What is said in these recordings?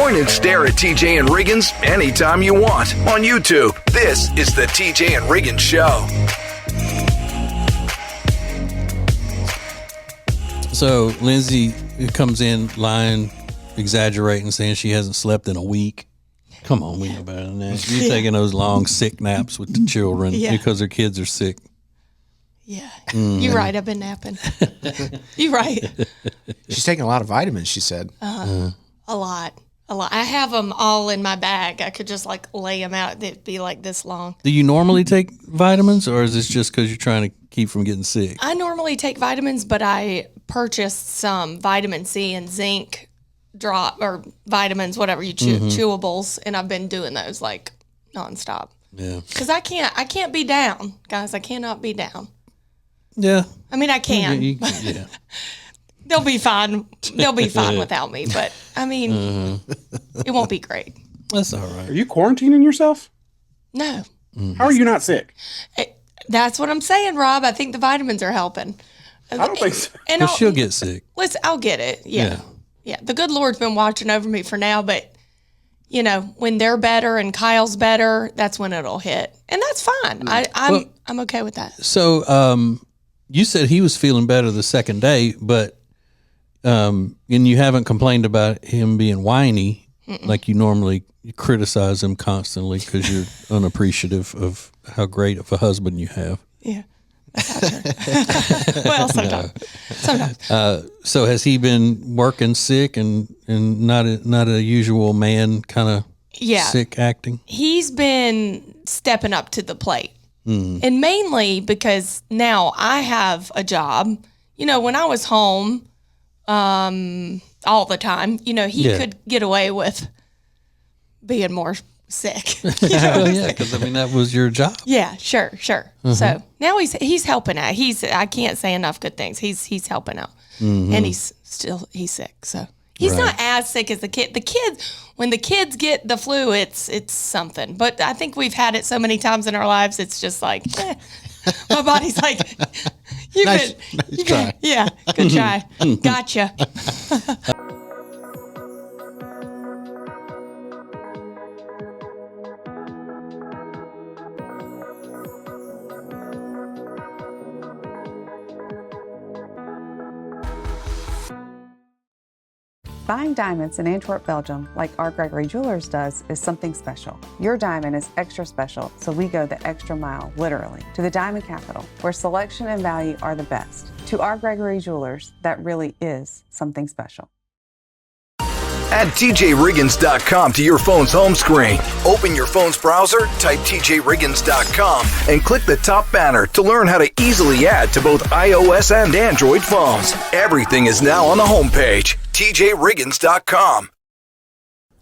Point and stare at TJ and Riggins anytime you want on YouTube. This is the TJ and Riggins Show. So Lindsay comes in lying, exaggerating, saying she hasn't slept in a week. Come on, we know better than that. You're taking those long sick naps with the children because their kids are sick. Yeah, you're right. I've been napping. You're right. She's taking a lot of vitamins, she said. A lot. I have them all in my bag. I could just like lay them out. They'd be like this long. Do you normally take vitamins, or is this just because you're trying to keep from getting sick? I normally take vitamins, but I purchased some vitamin C and zinc drop or vitamins, whatever you chew, chewables, and I've been doing those like nonstop. Yeah. Because I can't be down, guys. I cannot be down. Yeah. I mean, I can. Yeah. They'll be fine. They'll be fine without me. But I mean, it won't be great. That's all right. Are you quarantining yourself? No. How are you not sick? That's what I'm saying, Rob. I think the vitamins are helping. I don't think so. And she'll get sick. I'll get it. Yeah. The good Lord's been watching over me for now, but you know, when they're better and Kyle's better, that's when it'll hit. And that's fine. I'm okay with that. So you said he was feeling better the second day, but and you haven't complained about him being whiny like you normally criticize him constantly because you're unappreciative of how great of a husband you have. Yeah. That's not true. Well, sometimes. So has he been working sick and not a usual man kind of sick acting? He's been stepping up to the plate. And mainly because now I have a job. You know, when I was home all the time, you know, he could get away with being more sick. Because I mean that was your job. Yeah, sure. So now he's helping out. I can't say enough good things. He's helping out, and he's sick. So he's not as sick as the kid. The kids, when the kids get the flu, it's something. But I think we've had it so many times in our lives. It's just like my body's like, you nice try. Yeah, good try. Gotcha. Buying diamonds in Antwerp, Belgium, like R. Gregory Jewelers does, is something special. Your diamond is extra special, so we go the extra mile, literally, to the diamond capital, where selection and value are the best. To R. Gregory Jewelers, that really is something special. Add TJRiggins.com to your phone's home screen. Open your phone's browser, type TJRiggins.com, and click the top banner to learn how to easily add to both iOS and Android phones. Everything is now on the homepage, TJRiggins.com.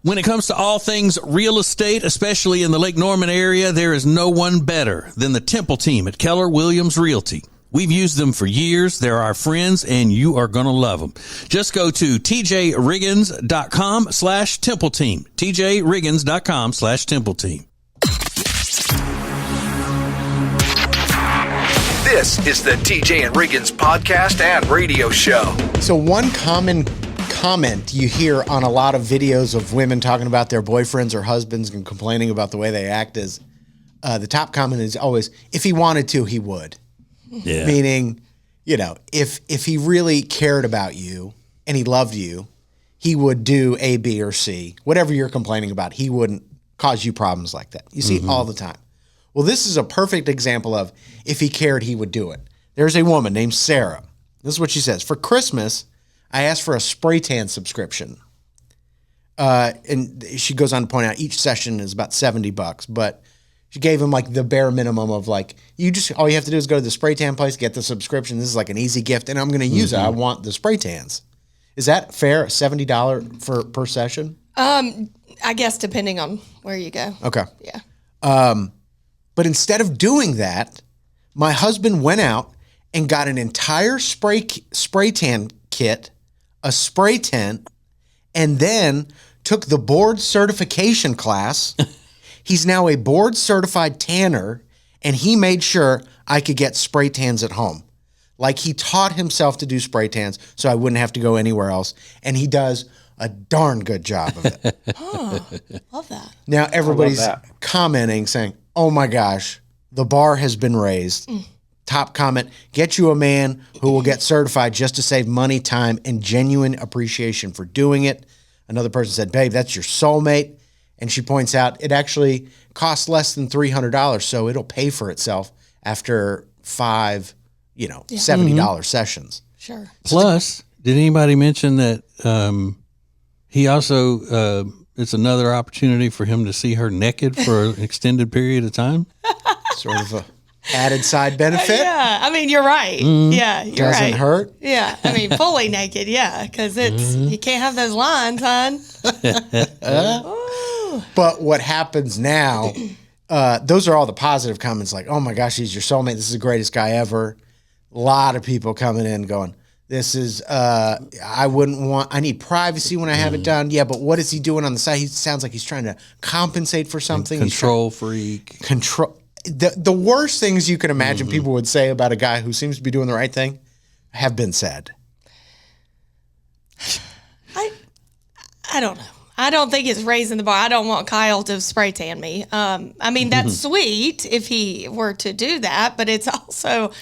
When it comes to all things real estate, especially in the Lake Norman area, there is no one better than the Temple team at Keller Williams Realty. We've used them for years. They're our friends, and you are going to love them. Just go to tjriggins.com/Temple Team. tjriggins.com/Temple Team. This is the TJ and Riggins podcast and radio show. So one common comment you hear on a lot of videos of women talking about their boyfriends or husbands and complaining about the way they act is the top comment is always, if he wanted to, he would. Yeah. Meaning, you know, if he really cared about you and he loved you, he would do A, B, or C. Whatever you're complaining about, he wouldn't cause you problems like that. You see it all the time. Well, this is a perfect example of if he cared, he would do it. There's a woman named Sarah. This is what she says. For Christmas, I asked for a spray tan subscription. And she goes on to point out each session is about $70, but she gave him like the bare minimum of like, all you have to do is go to the spray tan place, get the subscription. This is like an easy gift and I'm going to use it. I want the spray tans. Is that fair? $70 per session? I guess depending on where you go. Okay. Yeah. But instead of doing that, my husband went out and got an entire spray tan kit, a spray tent, and then took the board certification class. He's now a board certified tanner, and he made sure I could get spray tans at home. Like he taught himself to do spray tans so I wouldn't have to go anywhere else. And he does a darn good job of it. Love that. Now everybody's that. commenting saying, oh my gosh, the bar has been raised. Top comment, get you a man who will get certified just to save money, time, and genuine appreciation for doing it. Another person said, babe, that's your soulmate. And she points out it actually costs less than $300, so it'll pay for itself after 5, $70 sessions. Sure. Plus, did anybody mention that he also it's another opportunity for him to see her naked for an extended period of time? Sort of a added side benefit. Yeah, I mean, you're right. Yeah, you're Doesn't right. hurt. Yeah, I mean, fully naked. Yeah, because it's you can't have those lines, hon. But what happens now, those are all the positive comments like, oh my gosh, he's your soulmate. This is the greatest guy ever. A lot of people coming in going, this is, I need privacy when I have it done. Yeah, but what is he doing on the side? He sounds like he's trying to compensate for something. Control freak. The worst things you can imagine people would say about a guy who seems to be doing the right thing have been said. I don't know. I don't think it's raising the bar. I don't want Kyle to spray tan me. I mean, that's sweet if he were to do that, but it's also,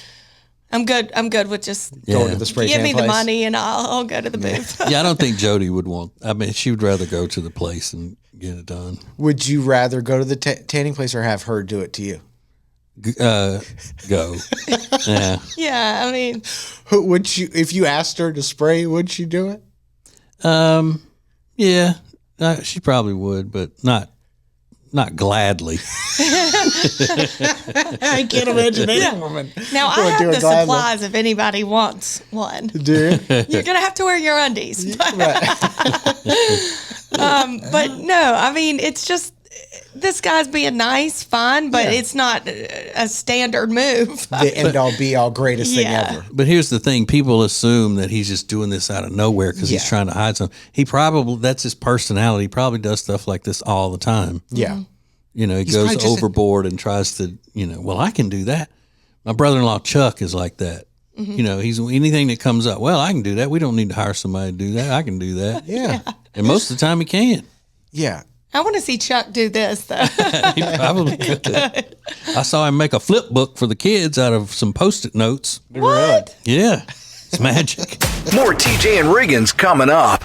I'm good with just Going to the spray give tan me place. the money and I'll go to the booth. Yeah, I don't think Jody would want. I mean, she would rather go to the place and get it done. Would you rather go to the tanning place or have her do it to you? Go. Yeah. Yeah, I mean, Who would you, if you asked her to spray, would she do it? Yeah. She probably would, but not gladly. I can't imagine any woman. now I would do have it the gladly. supplies if anybody wants one. Do you? You're gonna have to wear your undies. But, Right. but no, I mean, it's just this guy's being nice, fine, but Yeah. it's not a standard move. The end all be all greatest thing Yeah. ever. But here's the thing: people assume that he's just doing this out of nowhere because he's Yeah. trying to hide something. That's his personality. He probably does stuff like this all the time. Yeah. He probably goes just overboard and tries to, well, I can do that. My brother-in-law Chuck is like that. He's anything that comes up. Well, I can do that. We don't need to hire somebody to do that. I can do that. Yeah. And most of the time he can. Yeah. I want to see Chuck do this though. He probably could. I saw him make a flip book for the kids out of some Post-it notes. What? Yeah, it's magic. More TJ and Riggins coming up.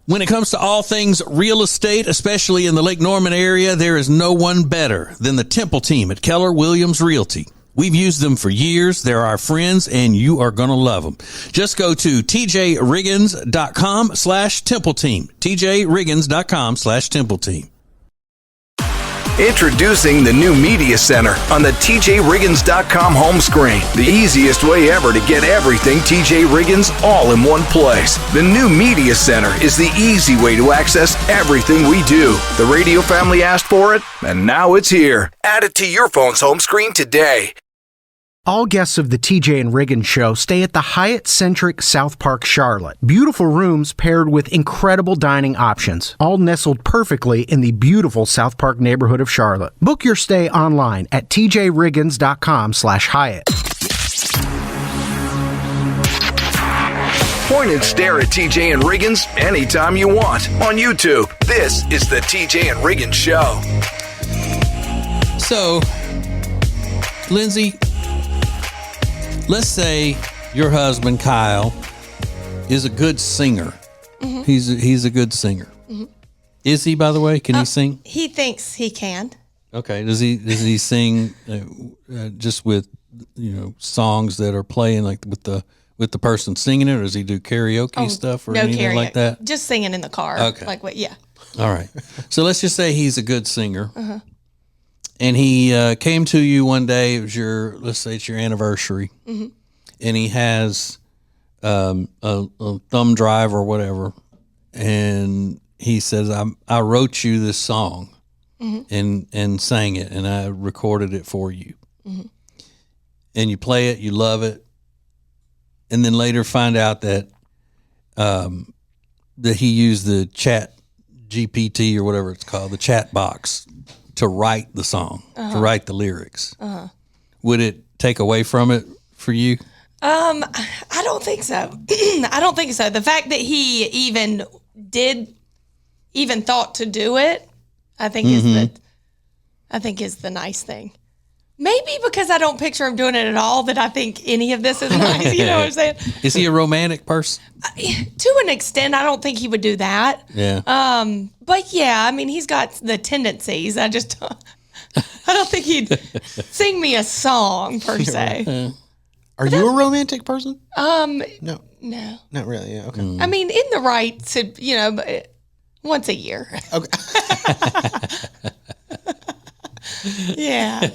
When it comes to all things real estate, especially in the Lake Norman area, there is no one better than the Temple team at Keller Williams Realty. We've used them for years. They're our friends, and you are going to love them. Just go to tjriggins.com/Temple team. tjriggins.com/Temple team. Introducing the new Media Center on the TJRiggins.com home screen. The easiest way ever to get everything TJ Riggins all in one place. The new Media Center is the easy way to access everything we do. The radio family asked for it, and now it's here. Add it to your phone's home screen today. All guests of the TJ and Riggins Show stay at the Hyatt-centric South Park Charlotte. Beautiful rooms paired with incredible dining options, all nestled perfectly in the beautiful South Park neighborhood of Charlotte. Book your stay online at tjriggins.com/Hyatt. Point and stare at TJ and Riggins anytime you want on YouTube. This is the TJ and Riggins Show. So, Lindsay, let's say your husband, Kyle, is a good singer. Mm-hmm. He's a good singer. Mm-hmm. Is he, by the way? Can he sing? He thinks he can. Okay. Does he sing just with songs that are playing like with the person singing it, or does he do karaoke stuff or anything karaoke. like that? Just singing in the car. Okay. Like what? Yeah. All right. So let's just say he's a good singer. And he came to you one day. It was let's say it's your anniversary, and he has a thumb drive or whatever, and he says, "I wrote you this song, and sang it, and I recorded it for you." And you play it, you love it, and then later find out that that he used the Chat GPT or whatever it's called, the chat box to write the song, to write the lyrics, would it take away from it for you? I don't think so. I don't think so. The fact that he even thought to do it, I think is the nice thing. Maybe because I don't picture him doing it at all, that I think any of this is nice. You know what I'm saying? Is he a romantic person? To an extent, I don't think he would do that. Yeah. But yeah, I mean, he's got the tendencies. I don't think he'd sing me a song per se. Are you a romantic person? No, Not really. Yeah. Okay. I mean, in the right, but once a year. Okay. Yeah.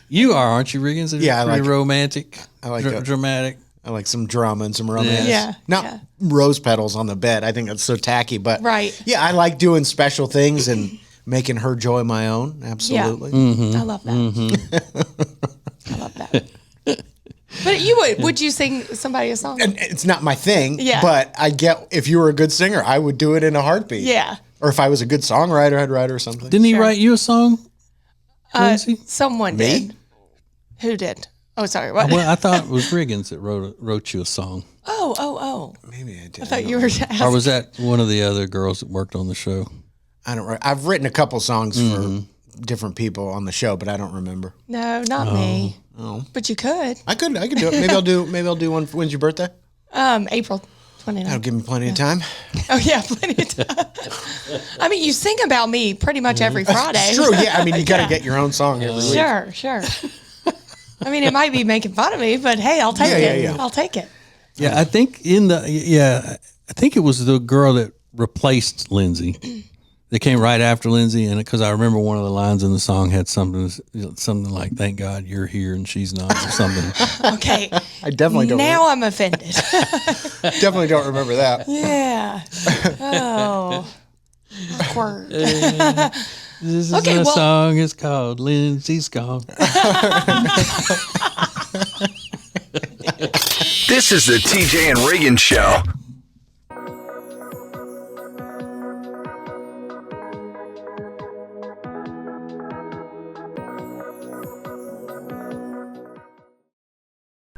You aren't you, Riggins? Yeah, I pretty like- romantic. I like dramatic. I like some drama and some romance. Yeah. Not Yeah. rose petals on the bed. I think that's so tacky. But Right. yeah, I like doing special things and making her joy my own. Absolutely. I love that. I love that. But you would you sing somebody a song? And it's not my thing. Yeah. But I get, if you were a good singer, I would do it in a heartbeat. Yeah. Or if I was a good songwriter, I'd write her something. Didn't he write you a song? Lindsay? Someone Me? did. Who did? Oh, sorry. What? Well, I thought it was Riggins that wrote you a song. Oh. Maybe I did. I thought you were asking. Or was that one of the other girls that worked on the show? I don't. I've written a couple songs for different people on the show, but I don't remember. No, not me. Oh. But you could. I could do it. Maybe I'll do one. When's your birthday? April 29th. That'll give me plenty of time. Oh, yeah, plenty of time. I mean, you sing about me pretty much every Friday. It's true. Yeah. I mean, you got to get your own song every week. Sure. I mean, it might be making fun of me, but hey, I'll take it. Yeah. I'll take it. Yeah, I think I think it was the girl that replaced Lindsay. They came right after Lindsay, and because I remember one of the lines in the song had something like "Thank God you're here and she's not" or something. Okay. I definitely don't. Now I'm offended. Definitely don't remember that. Yeah. Oh. Awkward. This is Okay, a well- song. It's called "Lindsay's Gone." This is the TJ and Riggins Show.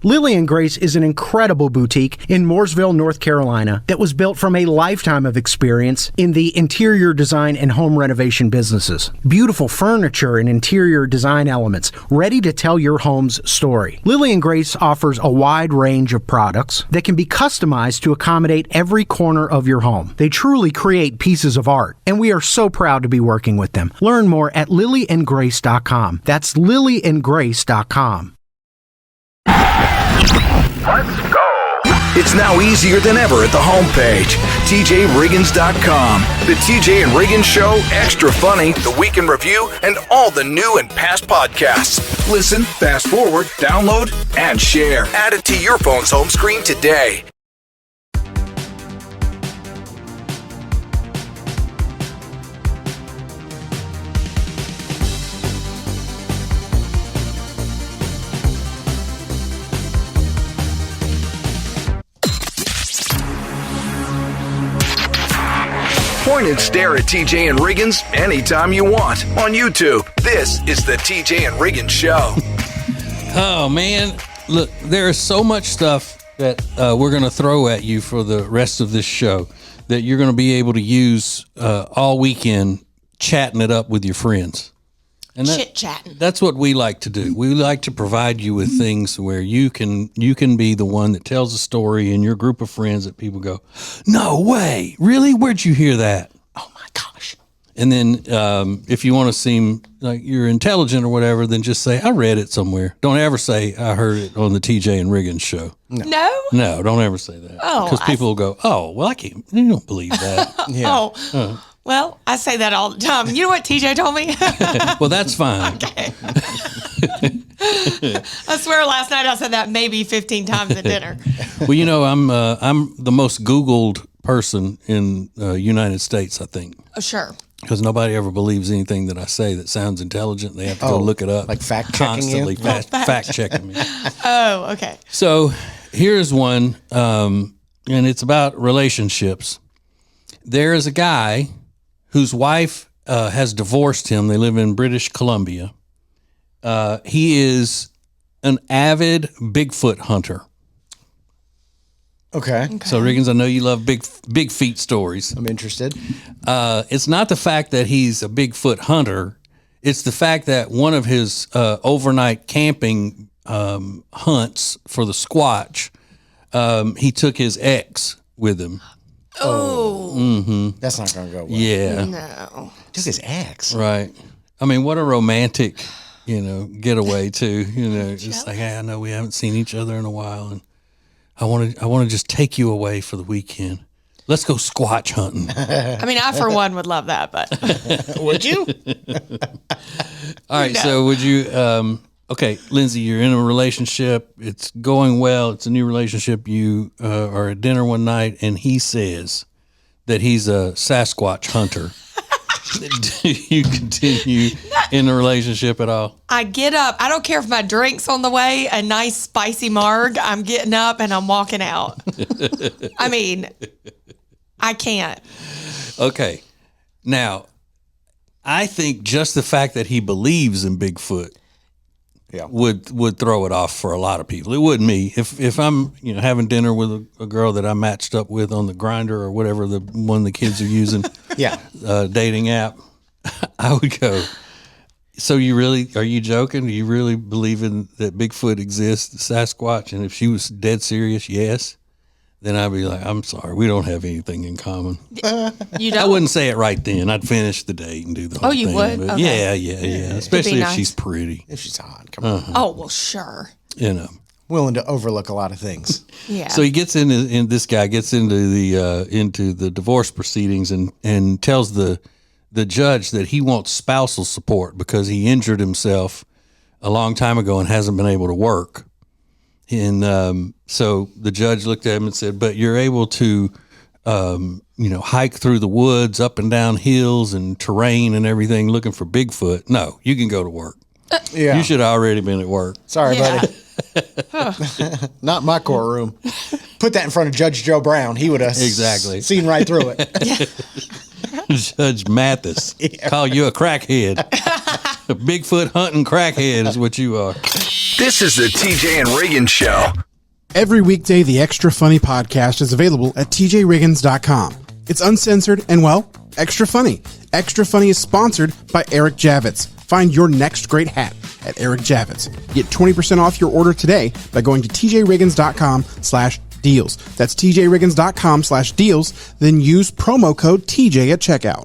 Lily and Grace is an incredible boutique in Mooresville, North Carolina that was built from a lifetime of experience in the interior design and home renovation businesses. Beautiful furniture and interior design elements ready to tell your home's story. Lily and Grace offers a wide range of products that can be customized to accommodate every corner of your home. They truly create pieces of art, and we are so proud to be working with them. Learn more at lilyandgrace.com. That's lilyandgrace.com. Let's go. It's now easier than ever at the homepage, TJRiggins.com. The TJ and Riggins Show, Extra Funny, The Week in Review, and all the new and past podcasts. Listen, fast forward, download, and share. Add it to your phone's home screen today. Point and stare at TJ and Riggins anytime you want on YouTube. This is the TJ and Riggins Show. Oh man, look, there is so much stuff that we're going to throw at you for the rest of this show that you're going to be able to use all weekend chatting it up with your friends. And Chit-chatting. That's what we like to do. We like to provide you with things where you can be the one that tells a story in your group of friends that people go, "No way, really? Where'd you hear that?" Oh my gosh. And then if you want to seem like you're intelligent or whatever, then just say, "I read it somewhere." Don't ever say, "I heard it on the TJ and Riggins show." No? No, don't ever say that. Oh, Because people will go, "Oh, well, I can't. You don't believe that." Yeah. Oh. Well, I say that all the time. You know what TJ told me? Well, that's fine. Okay. I swear last night I said that maybe 15 times at dinner. Well, you know, I'm the most Googled person in United States, I think. Oh, sure. Because nobody ever believes anything that I say that sounds intelligent. They have to go look it up. like fact-checking you? constantly fact checking me. Oh, okay. So here's one, and it's about relationships. There is a guy whose wife has divorced him. They live in British Columbia. He is an avid Bigfoot hunter. Okay. So, Riggins, I know you love big feet stories. I'm interested. It's not the fact that he's a Bigfoot hunter. It's the fact that one of his overnight camping hunts for the Squatch, he took his ex with him. Oh. That's not going to go well. Yeah. No. Took his ex. Right. I mean, what a romantic, getaway too. It's like, hey, I know we haven't seen each other in a while, and I want to just take you away for the weekend. Let's go Squatch hunting. I mean, I for one would love that, but Would you? All right. So would you? Okay, Lindsay, you're in a relationship. It's going well. It's a new relationship. You are at dinner one night, and he says that he's a Sasquatch hunter. Do you continue in the relationship at all? I get up. I don't care if my drink's on the way, a nice spicy marg. I'm getting up and I'm walking out. I mean, I can't. Okay. Now, I think just the fact that he believes in Bigfoot would throw it off for a lot of people. It wouldn't me. If I'm having dinner with a girl that I matched up with on the Grinder or whatever the one the kids are using, dating app, I would go, so are you joking? Do you really believe in that Bigfoot exists, the Sasquatch? And if she was dead serious, yes, then I'd be like, I'm sorry, we don't have anything in common. You don't? I wouldn't say it right then. I'd finish the date and do the whole thing. Oh, you would? But Okay. yeah. Especially if nice. she's pretty. If she's hot, come on. Oh, well, sure. Willing to overlook a lot of things. Yeah. So he gets this guy gets into the divorce proceedings and tells the judge that he wants spousal support because he injured himself a long time ago and hasn't been able to work. And so the judge looked at him and said, but you're able to, hike through the woods, up and down hills and terrain and everything looking for Bigfoot. No, you can go to work. Yeah. You should have already been at work. Sorry, Yeah. buddy. Not my courtroom. Put that in front of Judge Joe Brown. He would have Exactly. seen right through it. Judge Mathis, call you a crackhead. A Bigfoot hunting crackhead is what you are. This is the TJ and Riggins Show. Every weekday, the Extra Funny podcast is available at tjriggins.com. It's uncensored and, well, extra funny. Extra Funny is sponsored by Eric Javits. Find your next great hat at Eric Javits. Get 20% off your order today by going to tjriggins.com/deals. That's tjriggins.com/deals. Then use promo code TJ at checkout.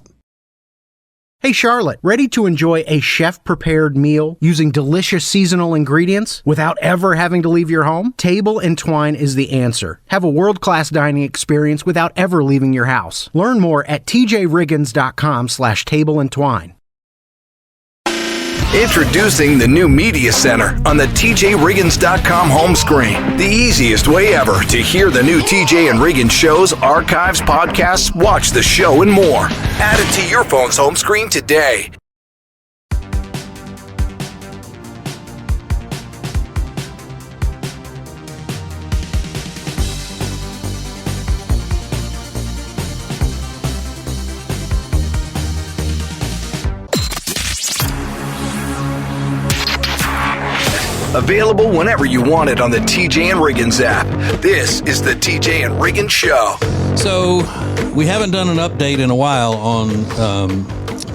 Hey Charlotte, ready to enjoy a chef-prepared meal using delicious seasonal ingredients without ever having to leave your home? Table and Twine is the answer. Have a world-class dining experience without ever leaving your house. Learn more at tjriggins.com/tableandtwine. Introducing the new Media Center on the TJRiggins.com home screen. The easiest way ever to hear the new TJ and Riggins shows, archives, podcasts, watch the show, and more. Add it to your phone's home screen today. Available whenever you want it on the TJ and Riggins app. This is the TJ and Riggins Show. So we haven't done an update in a while on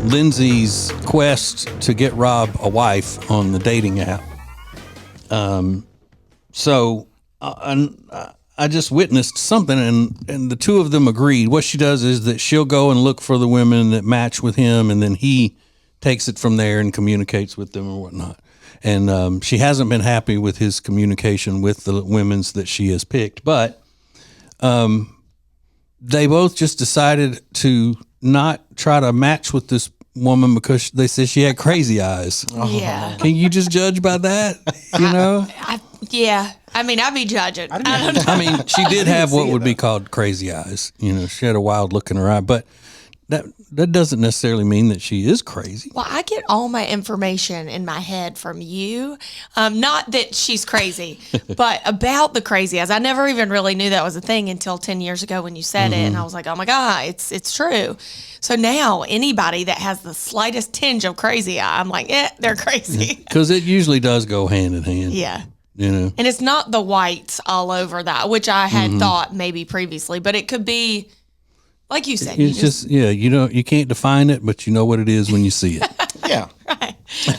Lindsay's quest to get Rob a wife on the dating app. So I just witnessed something, and the two of them agreed. What she does is that she'll go and look for the women that match with him, and then he takes it from there and communicates with them or whatnot. And she hasn't been happy with his communication with the women's that she has picked. But they both just decided to not try to match with this woman because they said she had crazy eyes. Yeah. Can you just judge by that? Yeah. I mean, I'd be judging. I don't know. I mean, she did have what would be called crazy eyes. She had a wild look in her eye. But that doesn't necessarily mean that she is crazy. Well, I get all my information in my head from you. Not that she's crazy, but about the crazy eyes. I never even really knew that was a thing until 10 years ago when you said it. And I was like, oh my God, it's true. So now anybody that has the slightest tinge of crazy eye, I'm like, they're crazy. Because it usually does go hand in hand. Yeah. You know, and it's not the whites all over that, which I had thought maybe previously, but it could be, like you said. It's just you can't define it, but you know what it is when you see it. Yeah. Right.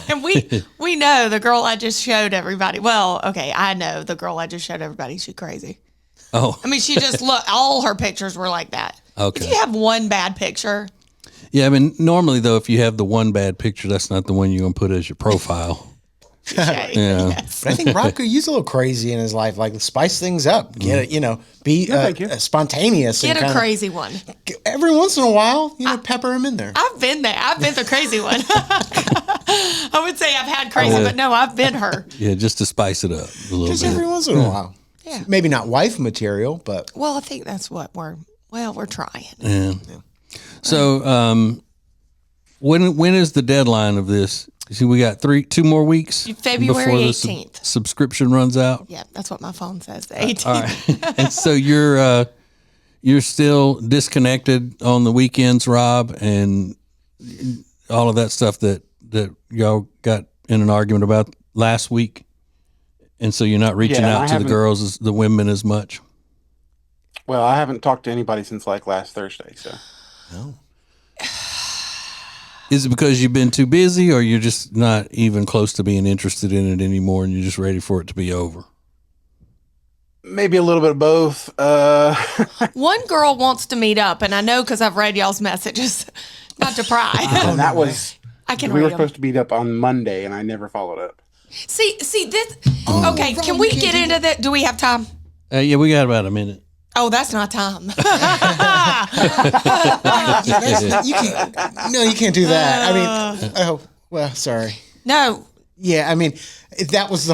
And we know the girl I just showed everybody. Well, okay, I know the girl I just showed everybody. She's crazy. Oh. I mean, she just all her pictures were like that. Okay. If you have one bad picture. Yeah, I mean, normally though, if you have the one bad picture, that's not the one you're gonna put as your profile. Okay. Yeah. Yes. But I think Rob could use a little crazy in his life, like spice things up, get it, be spontaneous. Get and a crazy one. Every once in a while, pepper him in there. I've been there. I've been the crazy one. I would say I've had crazy, but no, I've been her. Yeah, just to spice it up a little Just bit. every once in a while. Yeah. Maybe not wife material, but. Well, I think that's what we're trying. Yeah. So, when is the deadline of this? See, we got 2 more weeks February before the 18th. Subscription runs out. Yeah, that's what my phone says. The 18th. All right. And so you're still disconnected on the weekends, Rob, and all of that stuff that y'all got in an argument about last week. And so you're not reaching out to the girls, the women, as much. Well, I haven't talked to anybody since like last Thursday. So. No. Is it because you've been too busy, or you're just not even close to being interested in it anymore, and you're just ready for it to be over? Maybe a little bit of both. One girl wants to meet up, and I know because I've read y'all's messages. Not to pry. And that was. I can We read were them. supposed to meet up on Monday, and I never followed up. See this. Okay, can we get into that? Do we have time? Yeah, we got about a minute. Oh, that's not time. You can't do that. I mean, oh, well, sorry. No. Yeah, I mean, if that was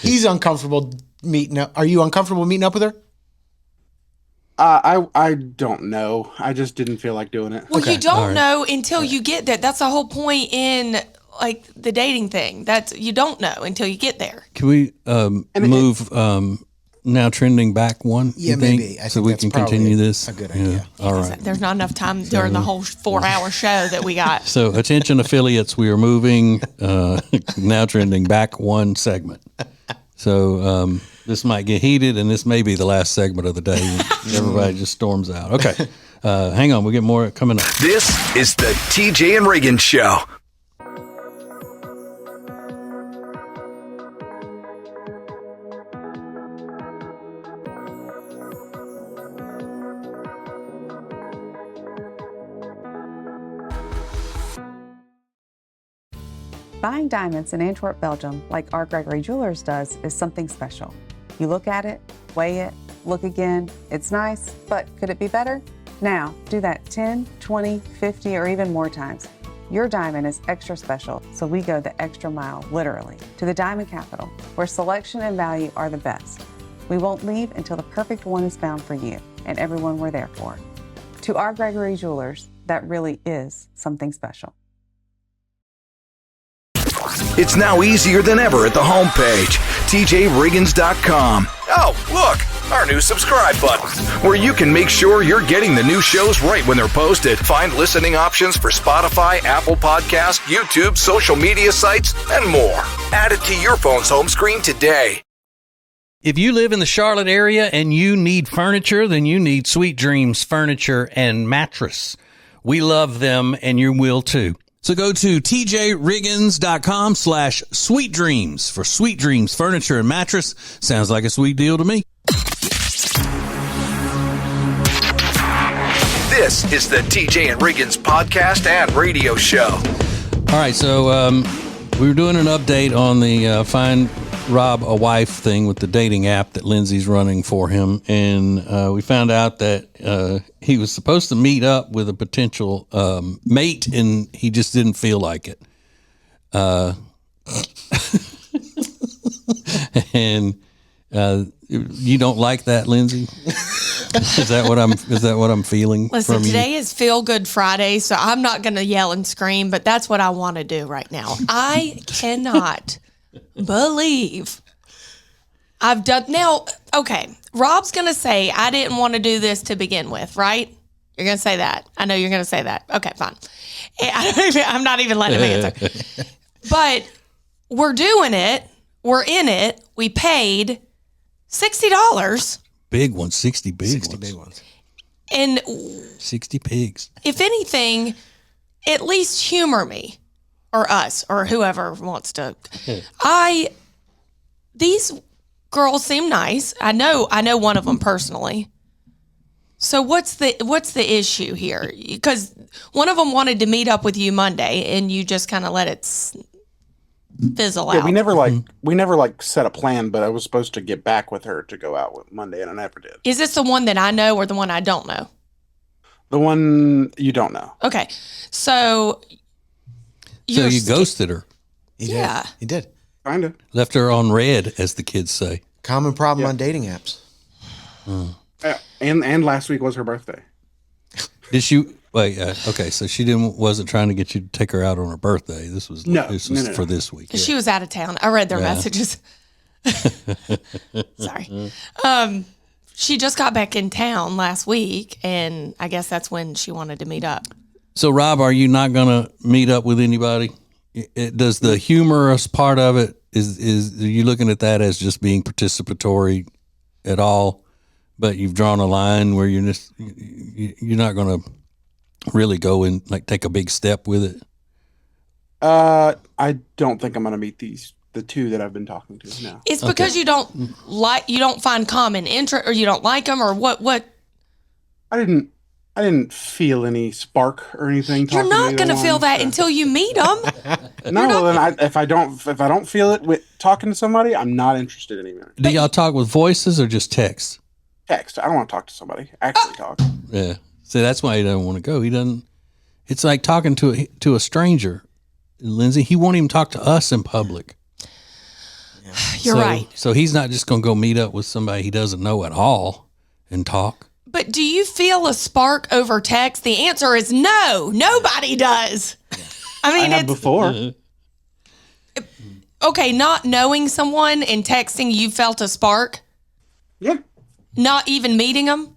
he's uncomfortable meeting up. Are you uncomfortable meeting up with her? I don't know. I just didn't feel like doing it. Well, you don't know until you get there. That's the whole point in like the dating thing. That's you don't know until you get there. Can we move now trending back one? Yeah, you think? maybe. I so think we that's can probably continue this. a good idea. All right. There's not enough time during the whole 4-hour show that we got. So attention affiliates, we are moving now trending back one segment. So this might get heated, and this may be the last segment of the day. Everybody just storms out. Okay. Hang on. We get more coming up. This is the TJ and Riggins Show. Buying diamonds in Antwerp, Belgium, like R. Gregory Jewelers does, is something special. You look at it, weigh it, look again. It's nice, but could it be better? Now, do that 10, 20, 50, or even more times. Your diamond is extra special, so we go the extra mile, literally, to the diamond capital, where selection and value are the best. We won't leave until the perfect one is found for you and everyone we're there for. To R. Gregory Jewelers, that really is something special. It's now easier than ever at the homepage, TJRiggins.com. Oh, look, our new subscribe button, where you can make sure you're getting the new shows right when they're posted. Find listening options for Spotify, Apple Podcasts, YouTube, social media sites, and more. Add it to your phone's home screen today. If you live in the Charlotte area and you need furniture, then you need Sweet Dreams Furniture and Mattress. We love them, and you will too. So go to tjriggins.com/sweetdreams for Sweet Dreams Furniture and Mattress. Sounds like a sweet deal to me. This is the TJ and Riggins podcast and radio show. All right, so we were doing an update on the Find Rob a Wife thing with the dating app that Lindsay's running for him, and we found out that he was supposed to meet up with a potential mate, and he just didn't feel like it. And you don't like that, Lindsay? Is that what I'm feeling? Listen, from today you? is Feel Good Friday, so I'm not going to yell and scream, but that's what I want to do right now. I cannot believe I've done now. Okay, Rob's going to say I didn't want to do this to begin with, right? You're going to say that. I know you're going to say that. Okay, fine. I'm not even letting him answer. But we're doing it. We're in it. We paid $60. Big ones, 60 big 60 ones. big ones. And 60 pigs. if anything, at least humor me or us or whoever wants to. These girls seem nice. I know one of them personally. So what's the issue here? Because one of them wanted to meet up with you Monday, and you just kind of let it fizzle out. Yeah, we never set a plan, but I was supposed to get back with her to go out with Monday, and I never did. Is this the one that I know or the one I don't know? The one you don't know. Okay, so you ghosted her, He did. Kind of. left her on red, as the kids say. Common problem on dating apps. And last week was her birthday. Did she? Wait, okay, so she wasn't trying to get you to take her out on her birthday. This was No, for this week. she was out of town. I read their messages. Sorry. She just got back in town last week, and I guess that's when she wanted to meet up. So, Rob, are you not going to meet up with anybody? Does the humorous part of it is are you looking at that as just being participatory at all? But you've drawn a line where you're not going to really go and take a big step with it. I don't think I'm going to meet the two that I've been talking to now. It's because you don't find common interest, or you don't like them, or what? I didn't feel any spark or anything. You're not going to feel that until you meet them. No, then if I don't feel it with talking to somebody, I'm not interested anymore. Do y'all talk with voices or just text? Text. I don't want to talk to somebody. Actually talk. Yeah. See, that's why he doesn't want to go. He doesn't. It's like talking to a stranger, Lindsay. He won't even talk to us in public. You're right. So he's not just going to go meet up with somebody he doesn't know at all and talk. But do you feel a spark over text? The answer is no. Nobody does. I mean, I have before. Okay, not knowing someone and texting, you felt a spark? Yeah. Not even meeting them?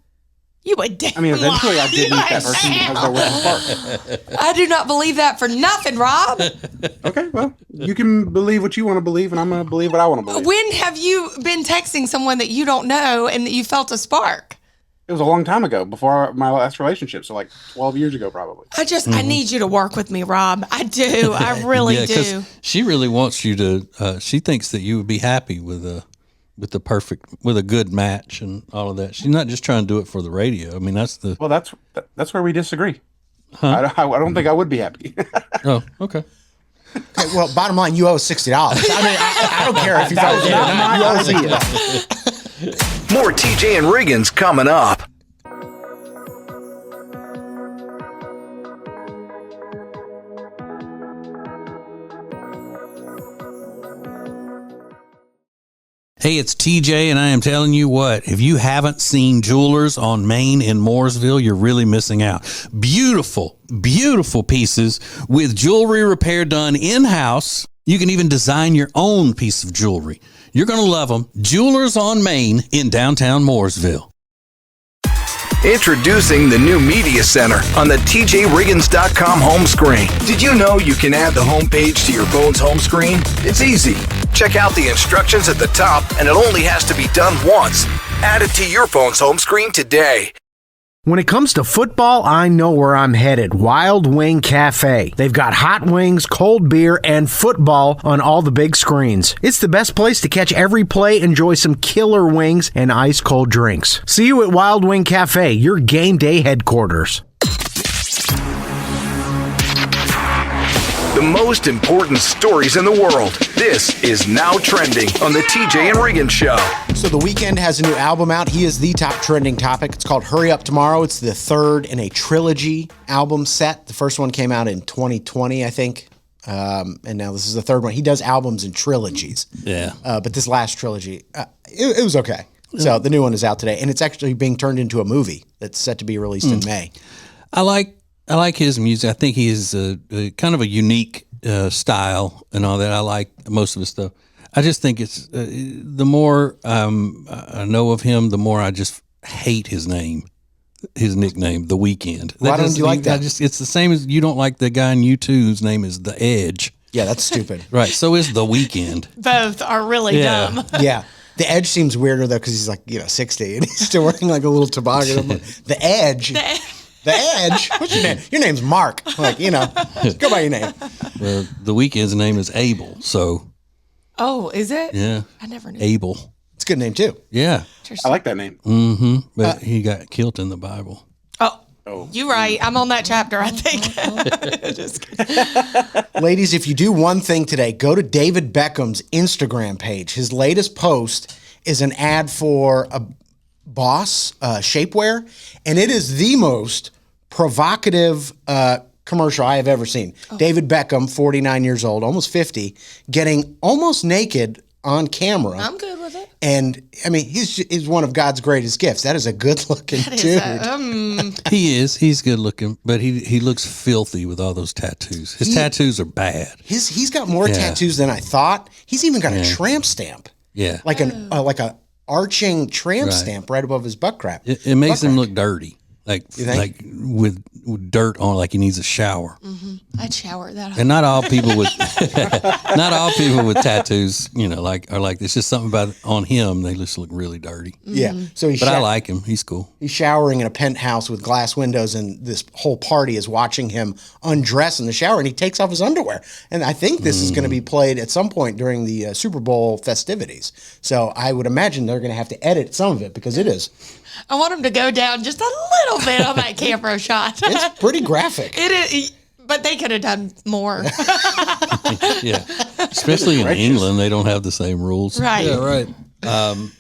You would damn I mean, eventually I lie. did You meet that would person damn because there was a spark. I do not believe that for nothing, Rob. Okay, well, you can believe what you want to believe, and I'm going to believe what I want to believe. When have you been texting someone that you don't know and that you felt a spark? It was a long time ago, before my last relationship, so 12 years ago, probably. I need you to work with me, Rob. I do. I really do. 'Cause she really wants you to. She thinks that you would be happy with a good match and all of that. She's not just trying to do it for the radio. I mean, that's That's where we disagree. Huh? I don't think I would be happy. Oh, okay. Okay, well, bottom line, you owe $60. I mean, I don't care if you felt it or not. You owe $60. More TJ and Riggins coming up. Hey, it's TJ, and I am telling you what, if you haven't seen Jewelers on Main in Mooresville, you're really missing out. Beautiful, beautiful pieces with jewelry repair done in-house. You can even design your own piece of jewelry. You're going to love them. Jewelers on Main in downtown Mooresville. Introducing the new Media Center on the TJRiggins.com home screen. Did you know you can add the homepage to your phone's home screen? It's easy. Check out the instructions at the top, and it only has to be done once. Add it to your phone's home screen today. When it comes to football, I know where I'm headed. Wild Wing Cafe. They've got hot wings, cold beer, and football on all the big screens. It's the best place to catch every play, enjoy some killer wings, and ice-cold drinks. See you at Wild Wing Cafe, your game day headquarters. The most important stories in the world. This is Now Trending on the TJ and Riggins Show. So The Weeknd has a new album out. He is the top trending topic. It's called Hurry Up Tomorrow. It's the third in a trilogy album set. The first one came out in 2020, I think. And now this is the third one. He does albums in trilogies. Yeah. But this last trilogy, it was okay. So the new one is out today, and it's actually being turned into a movie that's set to be released in May. I like his music. I think he is a kind of a unique style and all that. I like most of his stuff. I just think it's the more I know of him, the more I just hate his name, his nickname, The Weeknd. Why don't you like that? It's the same as you don't like the guy in U2 whose name is The Edge. Yeah, that's stupid. Right. So is The Weeknd. Both are really dumb. Yeah. The Edge seems weirder though, because he's like 60 and he's still wearing like a little toboggan. I'm like, The Edge. The Edge. What's your name? Your name's Mark. Like, go by your name. Well, The Weeknd's name is Abel. So. Oh, is it? Yeah. I never knew. Abel. It's a good name too. Yeah. I like that name. Mm-hmm. But he got killed in the Bible. Oh, you're right. I'm on that chapter, I think. Just kidding. Ladies, if you do one thing today, go to David Beckham's Instagram page. His latest post is an ad for a Boss shapewear, and it is the most provocative commercial I have ever seen. David Beckham, 49 years old, almost 50, getting almost naked on camera. I'm good with it. And I mean, he's one of God's greatest gifts. That is a good-looking dude. He is. He's good looking, but he looks filthy with all those tattoos. His tattoos are bad. He's got more tattoos than I thought. He's even got a tramp stamp. Yeah. Like a arching tramp stamp right above his butt crack. It makes him look dirty. Like think? with dirt on, like he needs a shower. I'd shower that. And not all people with tattoos, are like it's just something about on him. They just look really dirty. Yeah. So I like him. He's cool. He's showering in a penthouse with glass windows, and this whole party is watching him undress in the shower, and he takes off his underwear. And I think this is going to be played at some point during the Super Bowl festivities. So I would imagine they're going to have to edit some of it because it is. I want him to go down just a little bit on that camera shot. It's pretty graphic. It is, but they could have done more. Yeah, especially in England, they don't have the same rules. Right. Yeah, right.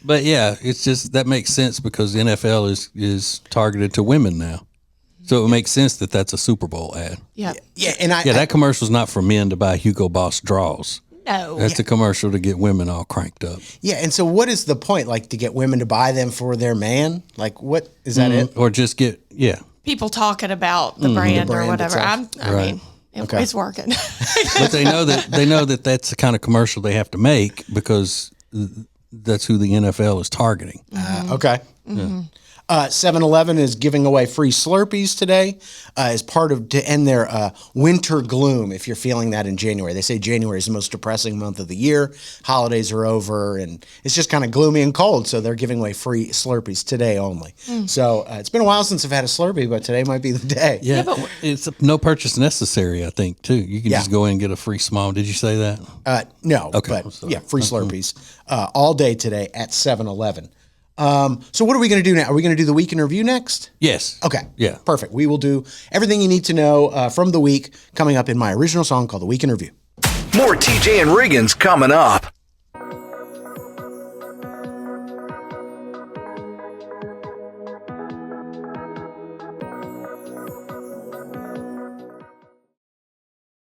But yeah, it's just that makes sense because the NFL is targeted to women now, so it makes sense that that's a Super Bowl ad. Yeah. Yeah, and that commercial's not for men to buy Hugo Boss draws. No. That's a commercial to get women all cranked up. Yeah, and so what is the point? Like to get women to buy them for their man? Like what is that it? Or just get people talking about the brand or whatever. itself. I mean, it's working. But they know that that's the kind of commercial they have to make because that's who the NFL is targeting. Okay. 7-Eleven is giving away free Slurpees today as part of to end their winter gloom. If you're feeling that in January, they say January is the most depressing month of the year. Holidays are over, and it's just kind of gloomy and cold. So they're giving away free Slurpees today only. So it's been a while since I've had a Slurpee, but today might be the day. Yeah, but it's no purchase necessary. I think too. You can just go in and get a free small. Did you say that? No. Okay. But yeah, free Slurpees all day today at 7-Eleven. So what are we going to do now? Are we going to do the week in review next? Yes. Okay. Yeah. Perfect. We will do everything you need to know from the week coming up in my original song called The Week in Review. More TJ and Riggins coming up.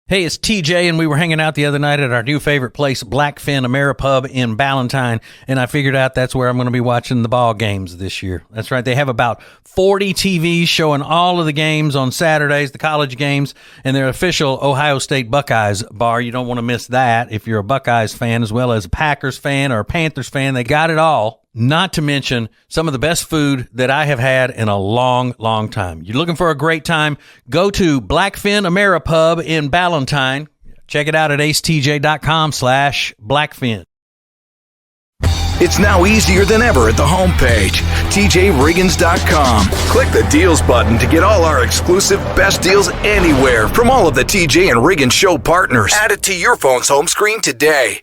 Hey, it's TJ, and we were hanging out the other night at our new favorite place, Blackfin Ameripub in Ballantyne, and I figured out that's where I'm going to be watching the ball games this year. That's right. They have about 40 TVs showing all of the games on Saturdays, the college games, and their official Ohio State Buckeyes bar. You don't want to miss that if you're a Buckeyes fan as well as a Packers fan or a Panthers fan. They got it all. Not to mention some of the best food that I have had in a long, long time. You're looking for a great time? Go to Blackfin Ameripub in Ballantyne. Check it out at acetj.com/Blackfin. It's now easier than ever at the homepage, TJRiggins.com. Click the deals button to get all our exclusive best deals anywhere from all of the TJ and Riggins Show partners. Add it to your phone's home screen today.